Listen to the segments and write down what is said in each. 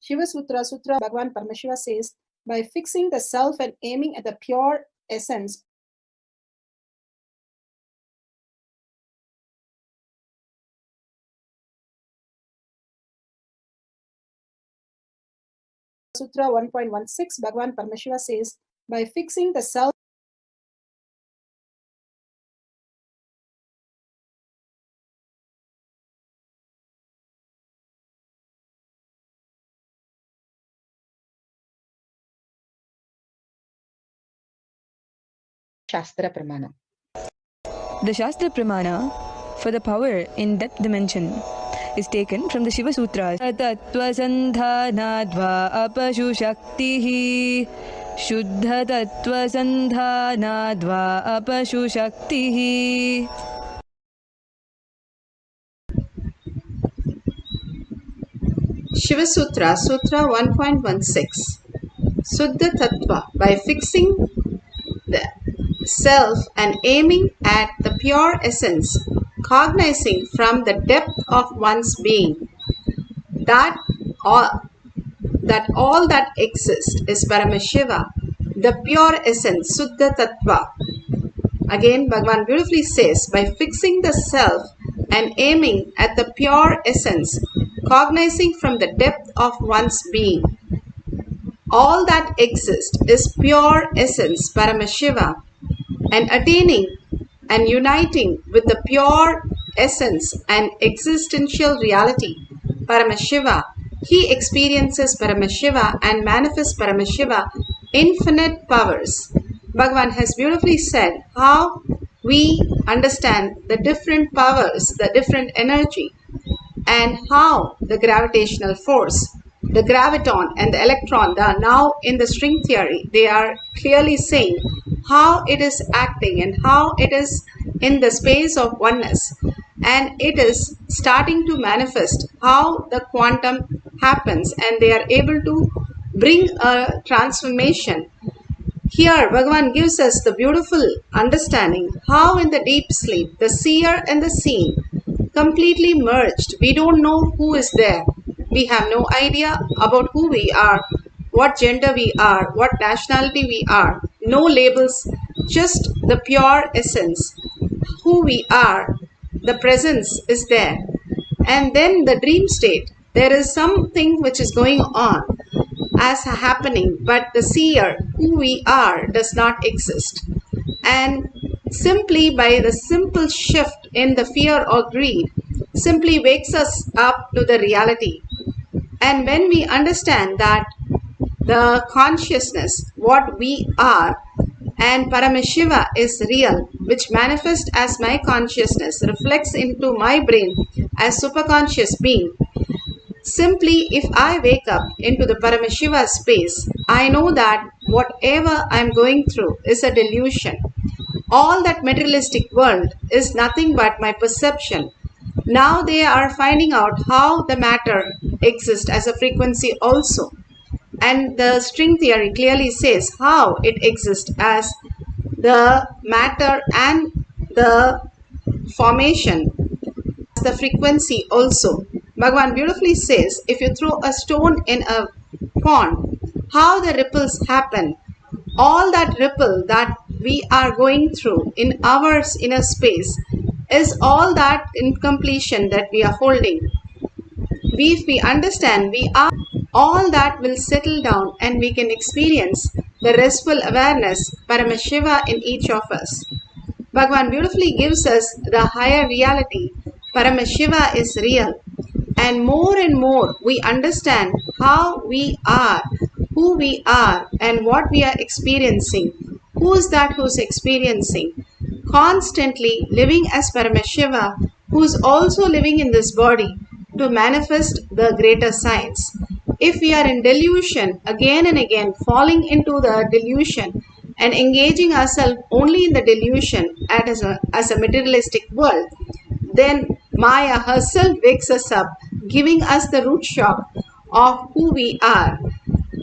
Shiva Sutra, Bhagavan Paramashiva says, by fixing the self and aiming at the pure essence, Sutra 1.16, Bhagavan Paramashiva says, by fixing the self Shastra Pramana. The Shastra Pramana for the power in that dimension is taken from the Shiva Sutras. Tattva sandhanadva apashu shaktihi Shuddha tattva sandhanadva apashu shaktihi. Shiva Sutra, Sutra 1.16. Suddha Tattva, by fixing the self and aiming at the pure essence, cognizing from the depth of one's being that all that exists is Paramashiva, the pure essence, Suddha Tattva. Again, Bhagavan beautifully says, by fixing the self and aiming at the pure essence, cognizing from the depth of one's being, all that exists is pure essence, Paramashiva, and attaining and uniting with the pure essence and existential reality, Paramashiva, he experiences Paramashiva and manifests Paramashiva infinite powers. Bhagavan has beautifully said how we understand the different powers, the different energy, and how the gravitational force, the graviton and the electron, they are now in the string theory, they are clearly saying how it is acting and how it is in the space of oneness, and it is starting to manifest how the quantum happens, and they are able to bring a transformation. Here Bhagavan gives us the beautiful understanding how in the deep sleep the seer and the seen completely merged. We don't know who is there. We have no idea about who we are, what gender we are, what nationality we are. No labels, just the pure essence. Who we are, the presence is there. And then the dream state, there is something which is going on as happening, but the seer, who we are, does not exist. And simply by the simple shift in the fear or greed, simply wakes us up to the reality. And when we understand that the consciousness, what we are, and Paramashiva is real, which manifests as my consciousness, reflects into my brain as superconscious being. Simply, if I wake up into the Paramashiva space, I know that whatever I am going through is a delusion. All that materialistic world is nothing but my perception. Now they are finding out how the matter exists as a frequency also. And the string theory clearly says how it exists as the matter and the formation, the frequency also. Bhagavan beautifully says, if you throw a stone in a pond, how the ripples happen. All that ripple that we are going through in our inner space is all that incompletion that we are holding. If we understand we are, all that will settle down and we can experience the restful awareness, Paramashiva, in each of us. Bhagavan beautifully gives us the higher reality. Paramashiva is real. And more we understand how we are, who we are, and what we are experiencing. Who is that who is experiencing? Constantly living as Paramashiva, who is also living in this body to manifest the greater science. If we are in delusion, again and again, falling into the delusion and engaging ourselves only in the delusion as a materialistic world, then Maya herself wakes us up, giving us the root shock of who we are.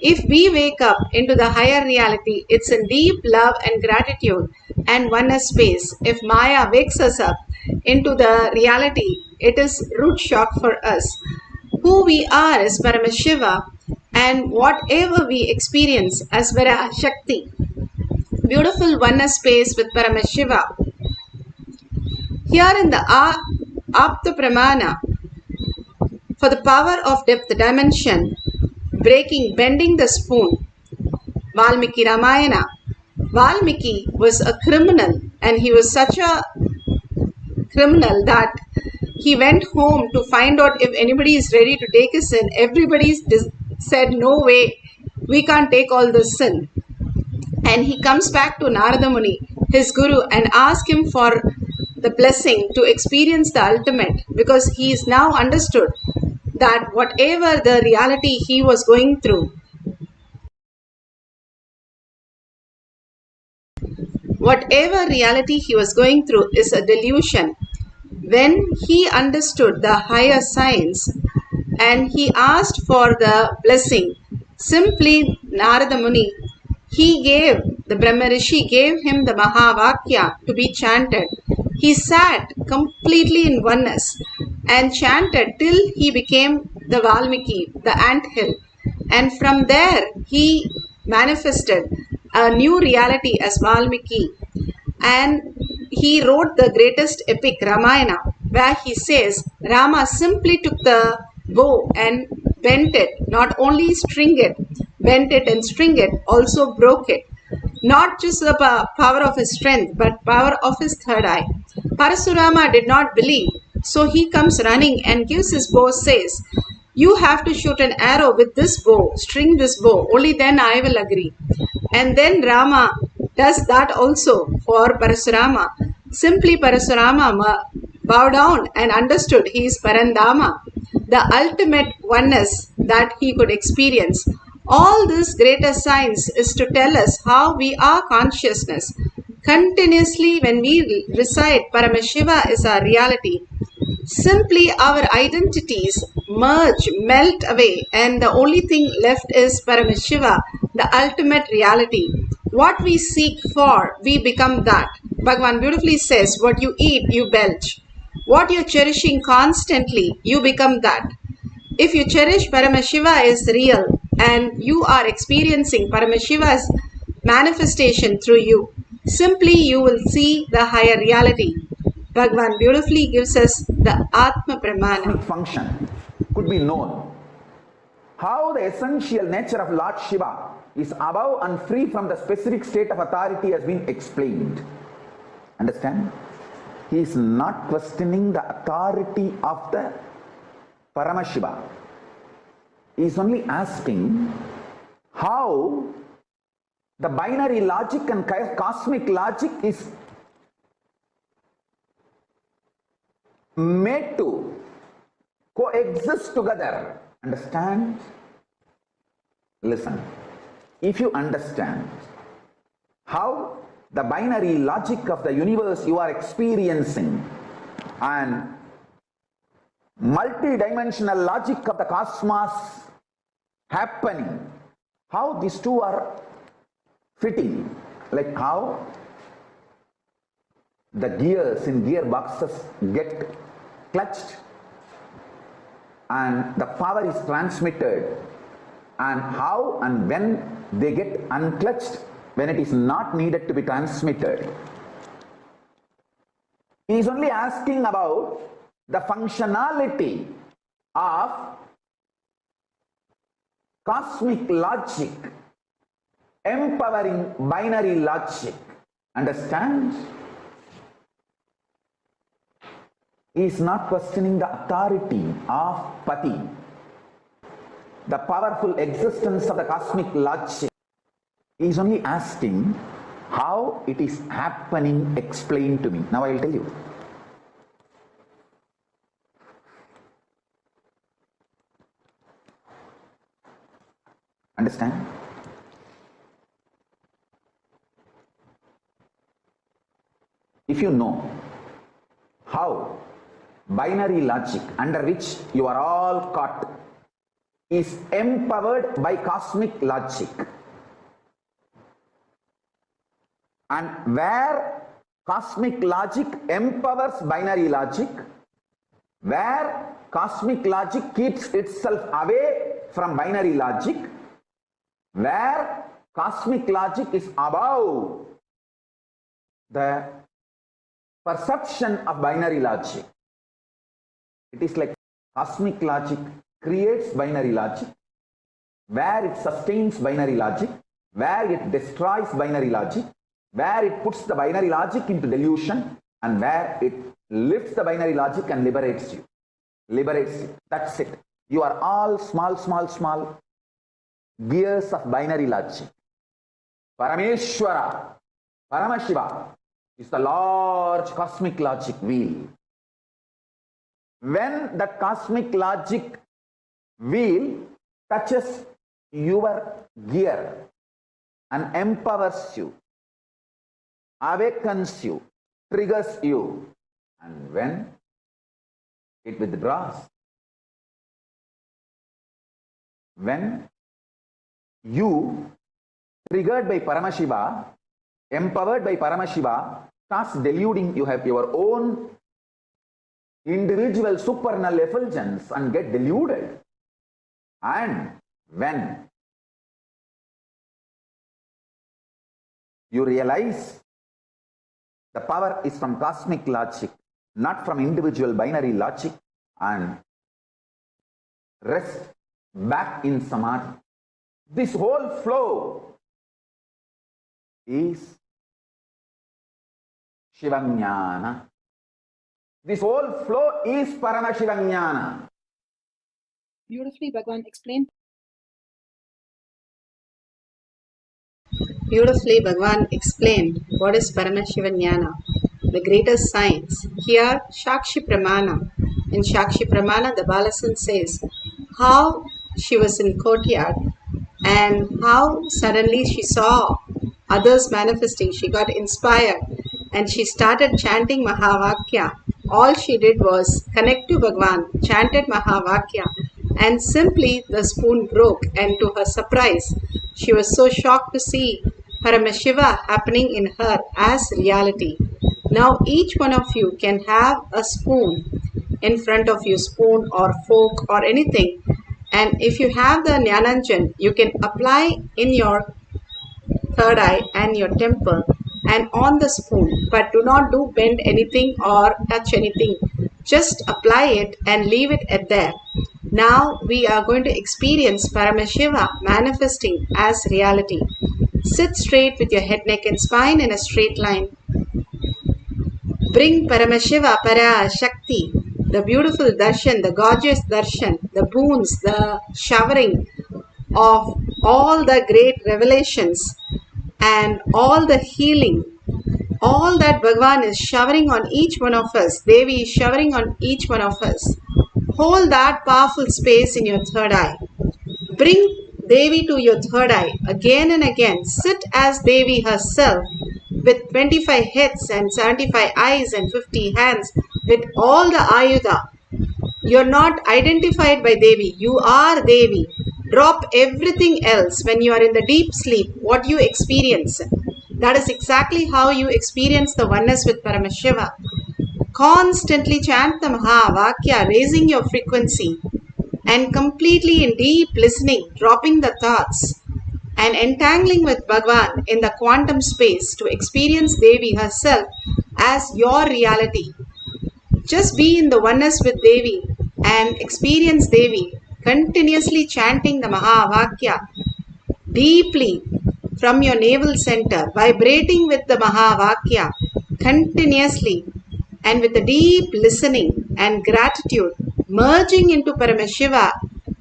If we wake up into the higher reality, it's in deep love and gratitude and oneness space. If Maya wakes us up into the reality, it is root shock for us. Who we are is Paramashiva, and whatever we experience as Parashakti, beautiful oneness space with Paramashiva. Here in the Apta Pramana, for the power of depth dimension, bending the spoon, Valmiki Ramayana. Valmiki was a criminal, and he was such a criminal that he went home to find out if anybody is ready to take his sin. Everybody said, no way, we can't take all this sin. And he comes back to Narada Muni, his guru, and asks him for the blessing to experience the ultimate, because he is now understood that whatever the reality he was going through, is a delusion. When he understood the higher science and he asked for the blessing, simply Narada Muni, the Brahma Rishi gave him the Mahavakya to be chanted. He sat completely in oneness and chanted till he became the Valmiki, the anthill. And from there he manifested a new reality as Valmiki. And he wrote the greatest epic, Ramayana, where he says Rama simply took the bow and bent it, not only string it, bent it and string it, also broke it. Not just the power of his strength, but power of his third eye. Parasurama did not believe, so he comes running and gives his bow, says, you have to shoot an arrow with this bow, string this bow, only then I will agree. And then Rama does that also for Parasurama. Simply Parasurama bowed down and understood he is Parandama, the ultimate oneness that he could experience. All this greater science is to tell us how we are consciousness. Continuously when we recite Paramashiva is our reality, simply our identities merge, melt away, and the only thing left is Paramashiva, the ultimate reality. What we seek for, we become that. Bhagavan beautifully says, what you eat, you belch. What you're cherishing constantly, you become that. If you cherish Paramashiva is real and you are experiencing Paramashiva's manifestation through you, simply you will see the higher reality. Bhagavan beautifully gives us the Atma Pramana. Function could be known. How the essential nature of Lord Shiva is above and free from the specific state of authority has been explained. Understand? He is not questioning the authority of the Paramashiva. He is only asking how the binary logic and cosmic logic is made to coexist together. Understand? Listen. If you understand how the binary logic of the universe you are experiencing and multi-dimensional logic of the cosmos happening, how these two are fitting, like how the gears in gearboxes get clutched and the power is transmitted, and how and when they get unclutched when it is not needed to be transmitted. He is only asking about the functionality of cosmic logic empowering binary logic. Understand? He is not questioning the authority of Pati, the powerful existence of the cosmic logic. He is only asking how it is happening, explain to me. Now I will tell you. Understand? If you know how binary logic under which you are all caught is empowered by cosmic logic, and where cosmic logic empowers binary logic, where cosmic logic keeps itself away from binary logic, where cosmic logic is above the perception of binary logic. It is like cosmic logic creates binary logic, where it sustains binary logic, where it destroys binary logic, where it puts the binary logic into delusion, and where it lifts the binary logic and liberates you. Liberates you. That's it. You are all small gears of binary logic. Parameshwara, Paramashiva is the large cosmic logic wheel. When that cosmic logic wheel touches your gear and empowers you, awakens you, triggers you, and when it withdraws, when you, triggered by Paramashiva, empowered by Paramashiva, starts deluding, you have your own individual supernal effulgence and get deluded. And when you realize the power is from cosmic logic, not from individual binary logic, and rest back in samadhi. This whole flow is Shivajnana. This whole flow is Paramashivajnana. Beautifully, Bhagavan explained. Beautifully, Bhagavan explained what is Paramashivoham, the greatest science. Here, Shakshi Pramana. In Shakshi Pramana, the Balasan says how she was in courtyard and how suddenly she saw others manifesting. She got inspired and she started chanting Mahavakya. All she did was connect to Bhagavan, chanted Mahavakya, and simply the spoon broke, and to her surprise, she was so shocked to see Paramashiva happening in her as reality. Now each one of you can have a spoon in front of you, spoon or fork or anything, and if you have the Jnananjan, you can apply in your third eye and your temple and on the spoon, but do not bend anything or touch anything. Just apply it and leave it at there. Now we are going to experience Paramashiva manifesting as reality. Sit straight with your head, neck and spine in a straight line. Bring Paramashiva, Parashakti, the beautiful darshan, the gorgeous darshan, the boons, the showering of all the great revelations and all the healing, all that Bhagavan is showering on each one of us, Devi is showering on each one of us. Hold that powerful space in your third eye. Bring Devi to your third eye again and again. Sit as Devi herself with 25 heads and 75 eyes and 50 hands with all the Ayudha. You are not identified by Devi. You are Devi. Drop everything else. When you are in the deep sleep, what you experience, that is exactly how you experience the oneness with Paramashiva. Constantly chant the Mahavakya, raising your frequency and completely in deep listening, dropping the thoughts and entangling with Bhagavan in the quantum space to experience Devi herself as your reality. Just be in the oneness with Devi and experience Devi, continuously chanting the Mahavakya deeply from your navel center, vibrating with the Mahavakya continuously and with a deep listening and gratitude, merging into Paramashiva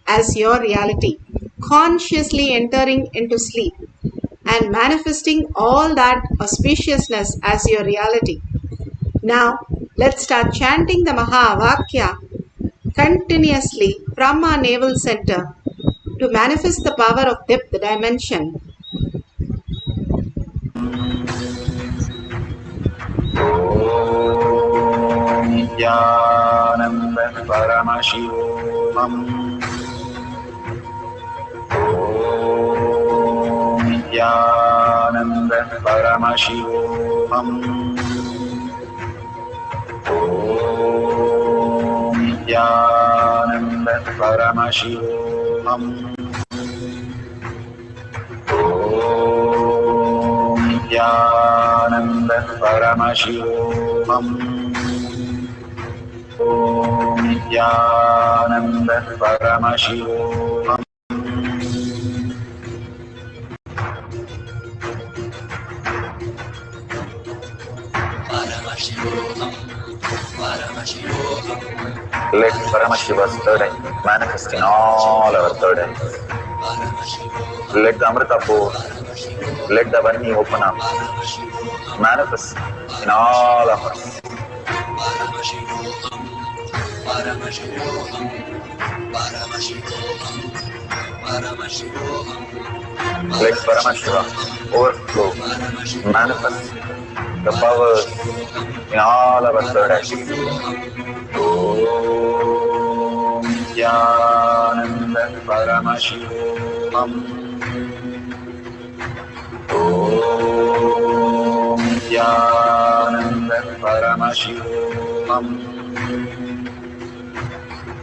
as your reality, consciously entering into sleep and manifesting all that auspiciousness as your reality. Now, let's start chanting the Mahavakya continuously from our navel center to manifest the power of depth dimension. Nithyananda Paramashivoham. Nithyananda Paramashivoham. Nithyananda Paramashivoham. Om Nithyananda Paramashivoham. Om Nithyananda Paramashivoham. Let Paramashiva's third eye manifest in all our third eyes. Let the Amrita pour, let the Varni open up, manifest in all of us. Let Paramashiva overflow, manifest the powers in all our third eyes. Om Nithyananda Paramashivoham. Om Nithyananda Paramashivoham.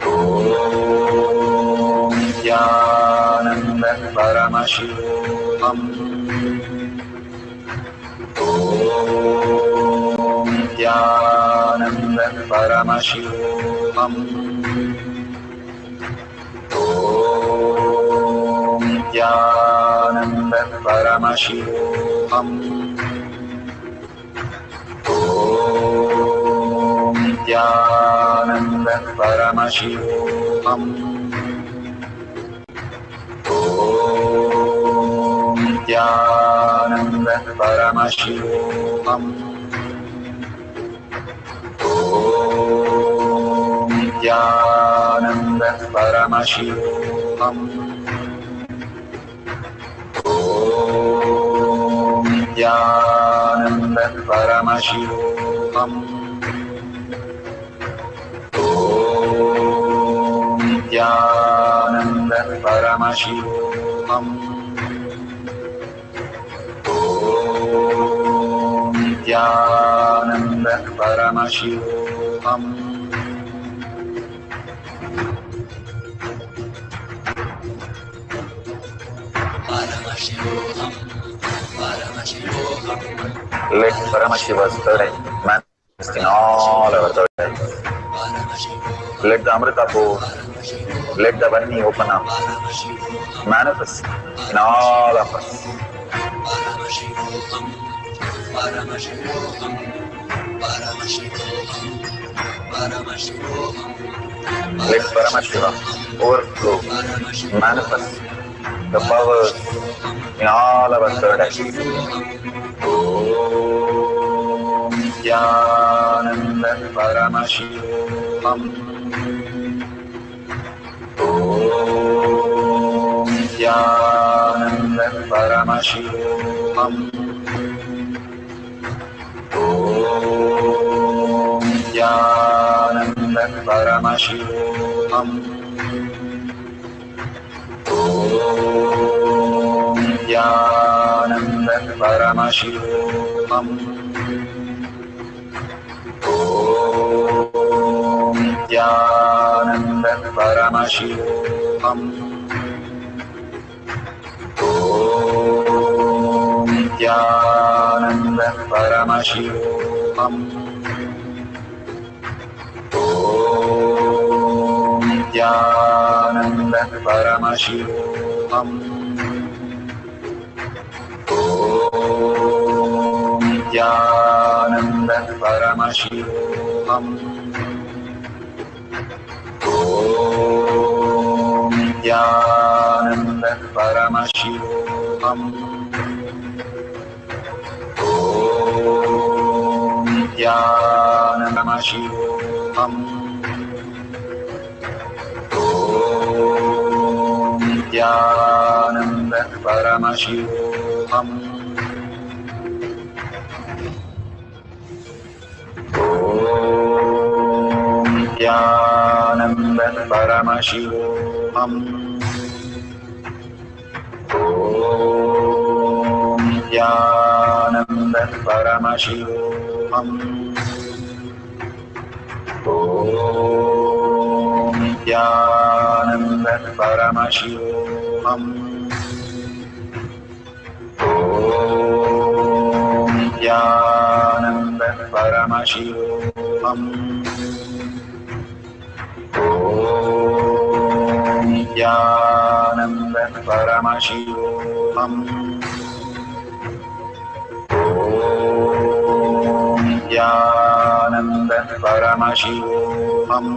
Om Nithyananda Paramashivoham. Om Nithyananda Paramashivoham. Om Nithyananda Paramashivoham. Om Nithyananda Paramashivoham. Om Nithyananda Paramashivoham. Om Nithyananda Paramashivoham. Om Nithyananda Paramashivoham. Om Nithyananda Paramashivoham. Om Nithyananda Paramashivoham. Let Paramashiva's third eye manifest in all our third eyes. Let the Amrita pour, let the Varni open up, manifest in all of us. Let Paramashiva overflow, manifest the powers in all our third eyes. Om Nithyananda Paramashivoham. Om Nithyananda Paramashivoham. Om Nithyananda Paramashivoham. Om Nithyananda Paramashivoham. Om Nithyananda Paramashivoham. Om Nithyananda Paramashivoham. Om Nithyananda Paramashivoham. Om Nithyananda Paramashivoham. Om Nithyananda Paramashivoham. Om Nithyananda Paramashivoham. Om Nithyananda Paramashivoham. Om Nithyananda Paramashivoham. Om Nithyananda Paramashivoham. Om Nithyananda Paramashivoham. Nithyananda Paramashivoham. Om Nithyananda Paramashivoham. Om Nithyananda Paramashivoham.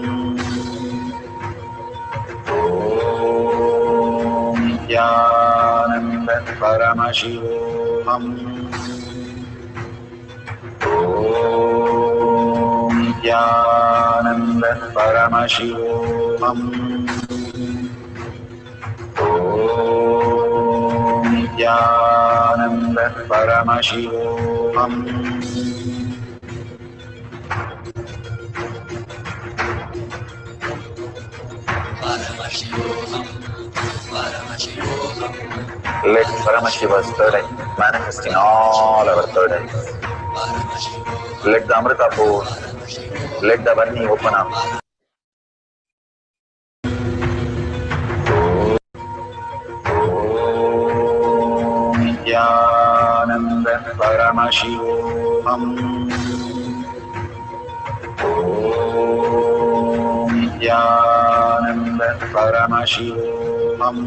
Om Nithyananda Paramashivoham. Om Nithyananda Paramashivoham. Om Nithyananda Paramashivoham. Let Paramashiva's third eye manifest in all our third eyes. Let the Amrita pour, let the Varni open up. Om Nithyananda Paramashivoham. Om Nithyananda Paramashivoham.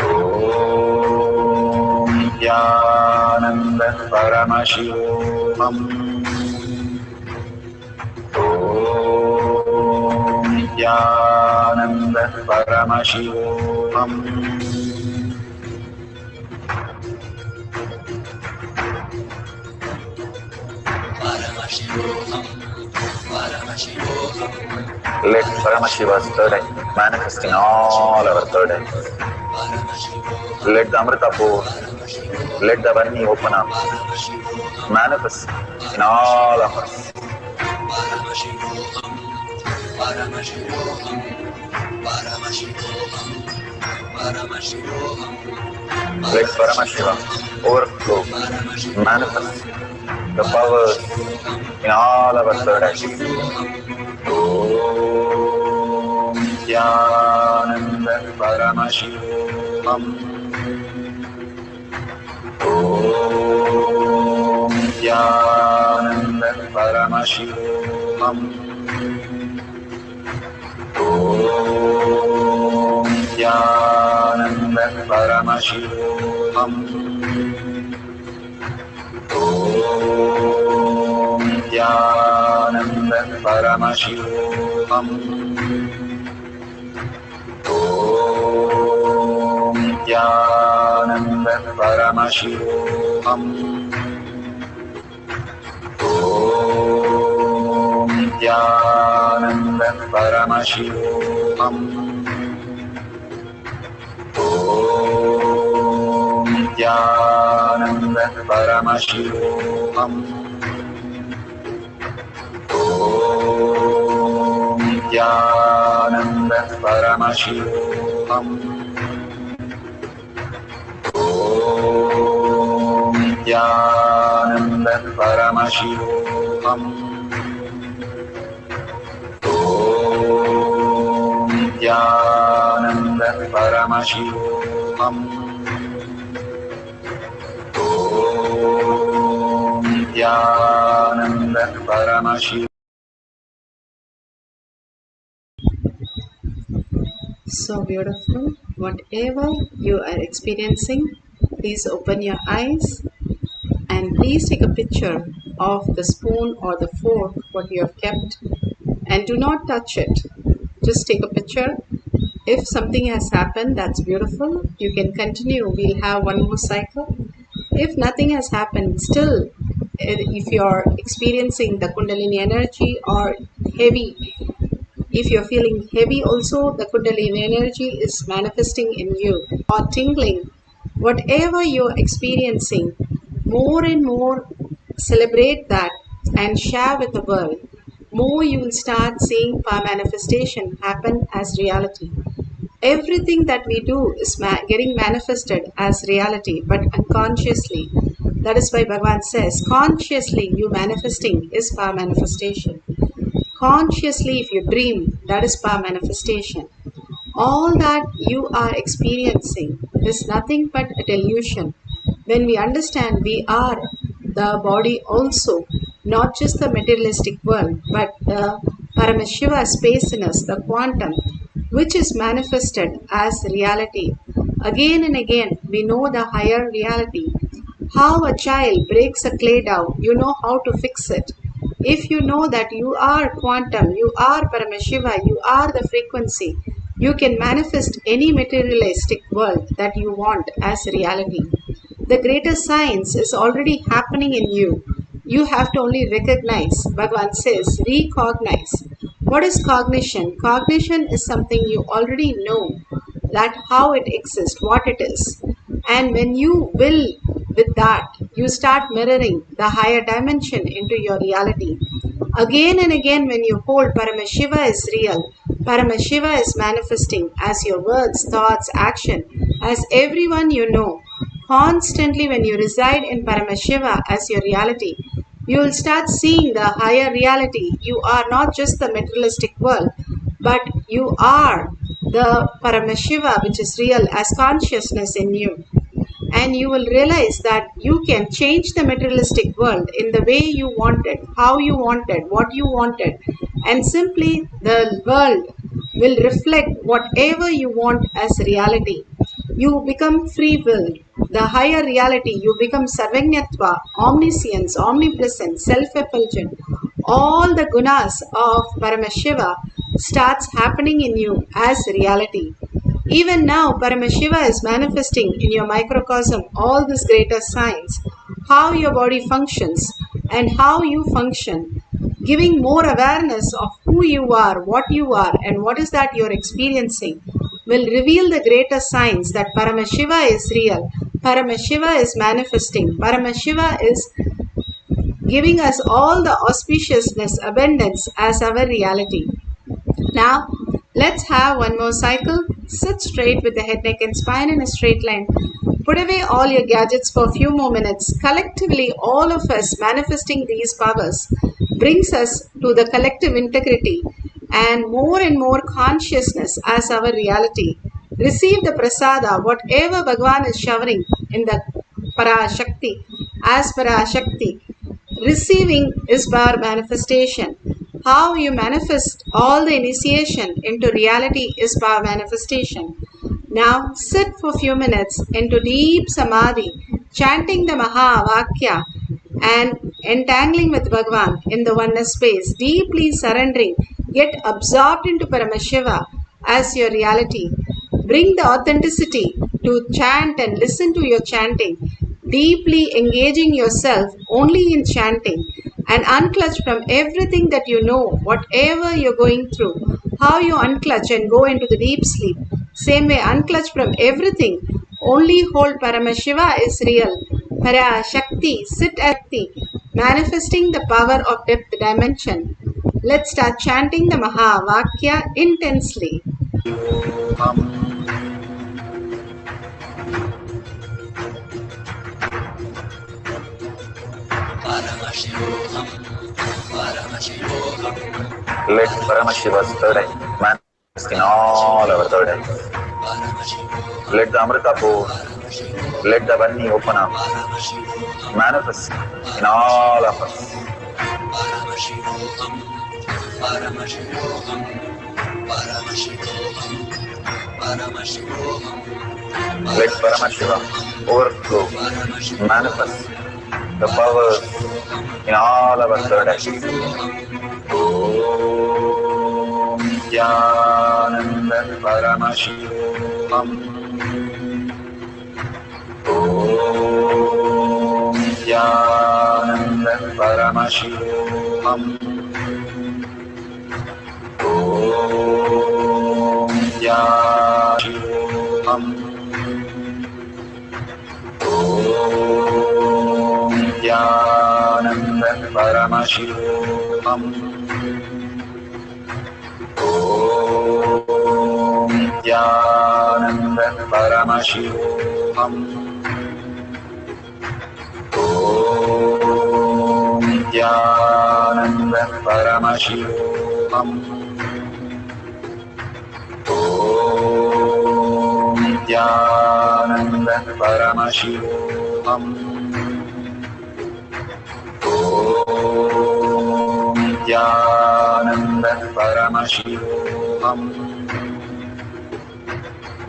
Om Nithyananda Paramashivoham. Om Nithyananda Paramashivoham. Let Paramashiva's third eye manifest in all our third eyes. Let the Amrita pour, let the Varni open up, manifest in all of us. Let Paramashiva overflow, manifest the powers in all our third eyes. Om Nithyananda Paramashivoham. Om Nithyananda Paramashivoham. Om Nithyananda Paramashivoham. Om Nithyananda Paramashivoham. Om Nithyananda Paramashivoham. Om Nithyananda Paramashivoham. Om Nithyananda Paramashivoham. Om Nithyananda Paramashivoham. Om Nithyananda Paramashivoham. Om Nithyananda Paramashivoham. Om Nithyananda Paramashivoham. So beautiful. Whatever you are experiencing, please open your eyes and please take a picture of the spoon or the fork what you have kept, and do not touch it. Just take a picture. If something has happened, that's beautiful. You can continue. We'll have one more cycle. If nothing has happened, still, if you're experiencing the Kundalini energy or heavy, if you're feeling heavy also, the Kundalini energy is manifesting in you, or tingling, whatever you're experiencing, more and more celebrate that and share with the world. More you will start seeing power manifestation happen as reality. Everything that we do is getting manifested as reality, but unconsciously. That is why Bhagavan says, consciously you manifesting is power manifestation. Consciously if you dream, that is power manifestation. All that you are experiencing is nothing but a delusion. when we understand we are the body also, not just the materialistic world, but the Paramashiva space in us, the quantum, which is manifested as reality. Again and again, we know the higher reality. How a child breaks a clay dough, you know how to fix it. If you know that you are quantum, you are Paramashiva, you are the frequency, you can manifest any materialistic world that you want as reality. The greater science is already happening in you. You have to only recognize. Bhagavan says, recognize. What is cognition? Cognition is something you already know, that how it exists, what it is. And when you will with that, you start mirroring the higher dimension into your reality. Again and again, when you hold Paramashiva is real, Paramashiva is manifesting as your words, thoughts, action, as everyone you know. Constantly, when you reside in Paramashiva as your reality, you will start seeing the higher reality. You are not just the materialistic world, but you are the Paramashiva, which is real as consciousness in you. And you will realize that you can change the materialistic world in the way you wanted, how you wanted, what you wanted, and simply the world will reflect whatever you want as reality. You become free will. The higher reality, you become Sarvanyatva, omniscience, omnipresent, self-effulgent. All the gunas of Paramashiva starts happening in you as reality. Even now, Paramashiva is manifesting in your microcosm all this greater science, how your body functions and how you function, giving more awareness of who you are, and what is that you're experiencing, will reveal the greater science that Paramashiva is real, Paramashiva is manifesting, Paramashiva is giving us all the auspiciousness, abundance as our reality. Now, let's have one more cycle. Sit straight with the head, neck and spine in a straight line. Put away all your gadgets for a few more minutes. Collectively, all of us manifesting these powers brings us to the collective integrity and more consciousness as our reality. Receive the prasada, whatever Bhagavan is showering in the Parashakti, as Parashakti. Receiving is power manifestation. How you manifest all the initiation into reality is power manifestation. Now sit for a few minutes into deep samadhi, chanting the Maha Vakya and entangling with Bhagavan in the oneness space, deeply surrendering, get absorbed into Paramashiva as your reality. Bring the authenticity to chant and listen to your chanting, deeply engaging yourself only in chanting and unclutch from everything that you know, whatever you're going through, how you unclutch and go into the deep sleep. Same way, unclutch from everything, only hold Paramashiva is real. Parashakti, sit at the manifesting the power of depth dimension. Let's start chanting the Maha Vakya intensely. Paramashivoham, Paramashivoham. Let Paramashiva's third eye manifest in all our third eyes. Let the Amritapur, let the Vani open up, manifest in all of us. Paramashivoham, Paramashivoham, Paramashivoham, Paramashivoham. Let Paramashiva overflow, manifest the powers in all our third eyes. Om Nithyananda Paramashivam. Om Nithyananda Paramashivam. Om Nithyananda Paramashivam. Om Nithyananda Paramashivoham. Om Nithyananda Paramashivoham. Om Nithyananda Paramashivoham. Om Nithyananda Paramashivoham.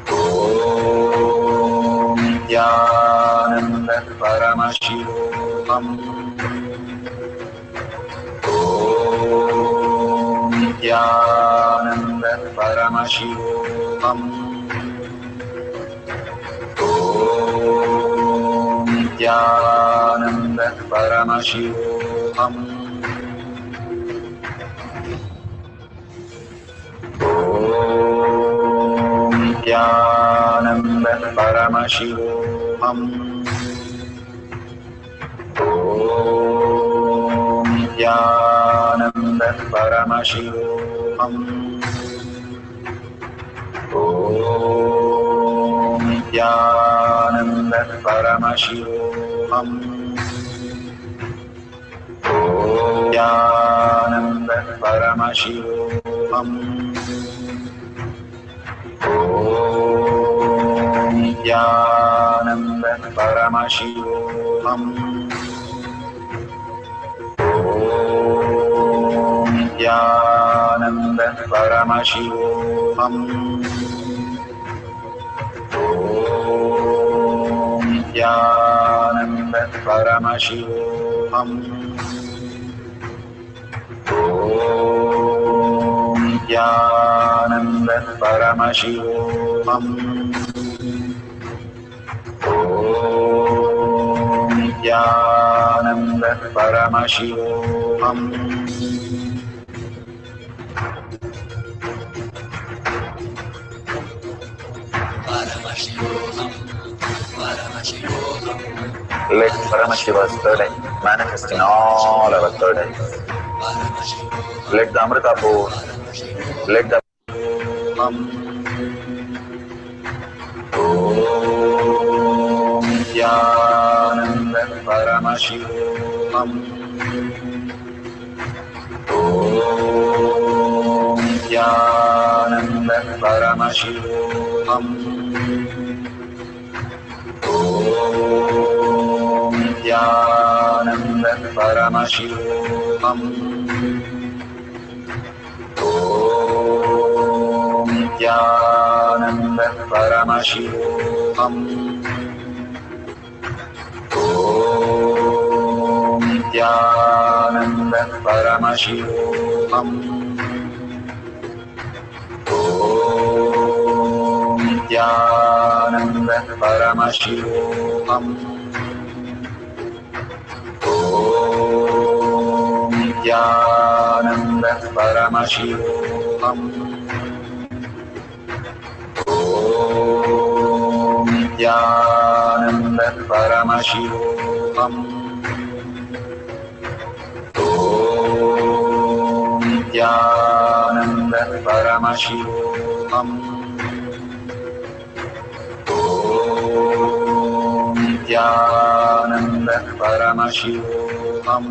Om Nithyananda Paramashivoham. Om Nithyananda Paramashivoham. Om Nithyananda Paramashivoham. Om Nithyananda Paramashivoham. Om Nithyananda Paramashivoham. Om Nithyananda Paramashivoham. Nithyananda Paramashivoham. Om Nithyananda Paramashivoham. Om Nithyananda Paramashivoham. Om Nithyananda Paramashivoham. Om Nithyananda Paramashivoham. Om Nithyananda Paramashivoham. Paramashivoham, Paramashivoham, Let Paramashiva's third eye manifest in all our third eyes. Paramashivoham, Let the Amrita pour, let the Om Nithyananda Paramashivoham. Om Nithyananda Paramashivoham. Om Nithyananda Paramashivoham. Om Nithyananda Paramashivoham. Om Nithyananda Paramashivoham. Om Nithyananda Paramashivoham. Om Nithyananda Paramashivoham. Om Nithyananda Paramashivoham. Om Nithyananda Paramashivoham. Om Nithyananda Paramashivoham.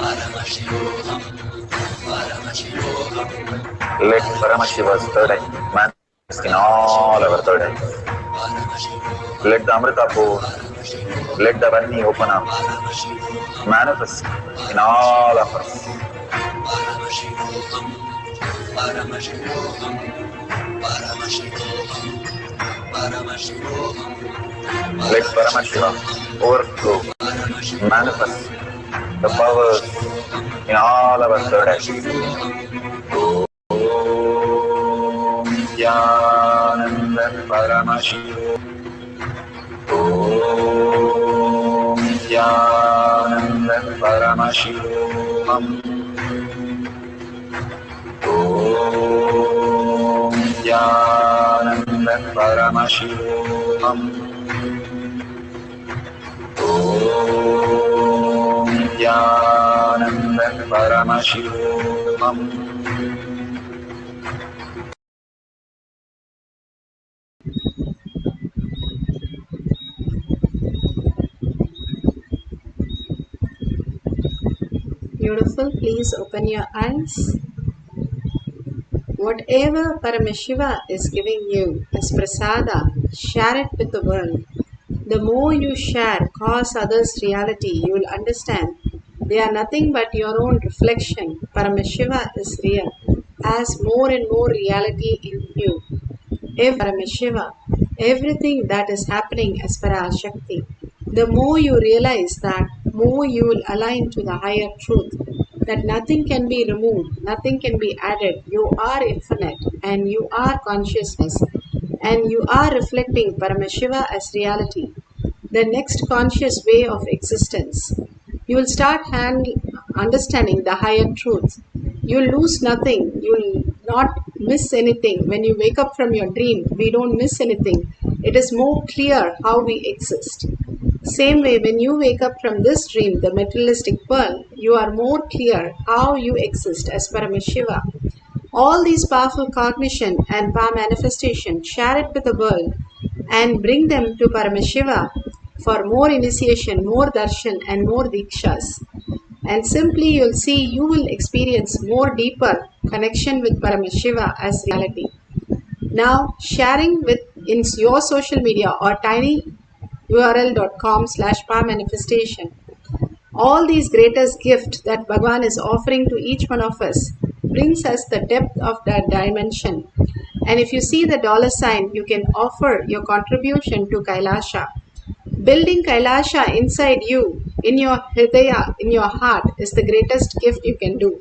Paramashivoham, Paramashivoham, Let Paramashiva's third eye manifest in all our third eyes. Paramashivoham, Let the Amrita pour, let the Vani open up, Paramashivoham, manifest in all of us. Paramashivoham, Paramashivoham, Paramashivoham, Paramashivoham, Let Paramashiva overflow, manifest the powers in all our third eyes. Om Nithyananda Paramashivoham. Om Nithyananda Paramashivoham. Om Nithyananda Paramashivoham. Om Nithyananda Paramashivoham. Beautiful. Please open your eyes. Whatever Paramashiva is giving you as prasada, share it with the world. The more you share, cause others reality, you will understand they are nothing but your own reflection. Paramashiva is real, has more and more reality in you. If Paramashiva, everything that is happening as Parashakti, the more you realize that, more you will align to the higher truth, that nothing can be removed, nothing can be added. You are infinite and you are consciousness and you are reflecting Paramashiva as reality, the next conscious way of existence. You will start understanding the higher truth. You will lose nothing. You will not miss anything. When you wake up from your dream, we don't miss anything. It is more clear how we exist. Same way, when you wake up from this dream, the materialistic world, you are more clear how you exist as Paramashiva. All these powerful cognition and power manifestation, share it with the world and bring them to Paramashiva for more initiation, more darshan and more dikshas. And simply you'll see, you will experience more deeper connection with Paramashiva as reality. Now sharing with in your social media or tinyurl.com/power manifestation, all these greatest gift that Bhagavan is offering to each one of us brings us the depth of that dimension. And if you see the dollar sign, you can offer your contribution to Kailasha. Building Kailasha inside you, in your hridaya, in your heart, is the greatest gift you can do.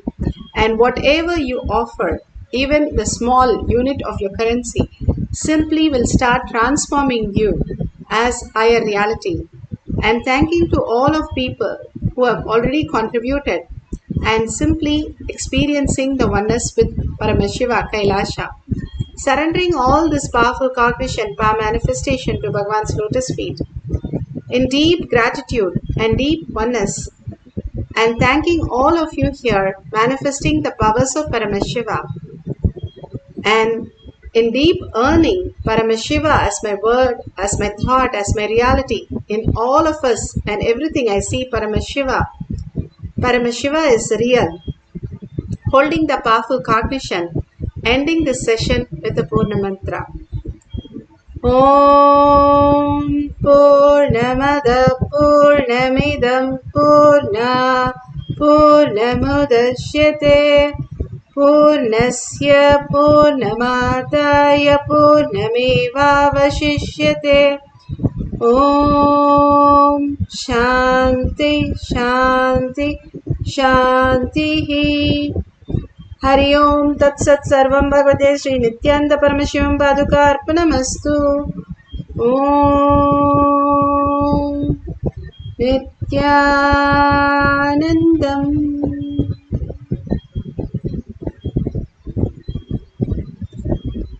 And whatever you offer, even the small unit of your currency, simply will start transforming you as higher reality. And thanking to all of people who have already contributed and simply experiencing the oneness with Paramashiva Kailasha. Surrendering all this powerful cognition, power manifestation to Bhagavan's lotus feet in deep gratitude and deep oneness, and thanking all of you here, manifesting the powers of Paramashiva, and in deep earning Paramashiva as my word, as my thought, as my reality, in all of us and everything I see Paramashiva. Paramashiva is real. Holding the powerful cognition, ending this session with the Purna Mantra. Om Purnamada Purnamidam Purna Purnamudashyate Purnasya Purnamadaya Purnamevavashishyate. Om Shanti Shanti Shanti. Hari Om Tat Sat Sarvam Bhagavate Sri Nithyananda Paramashivam Paduka Arpanamastu. Om Nithyanandam.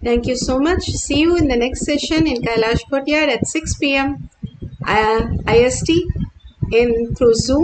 Thank you so much. See you in the next session in Kailash Courtyard at 6 p.m. IST through Zoom.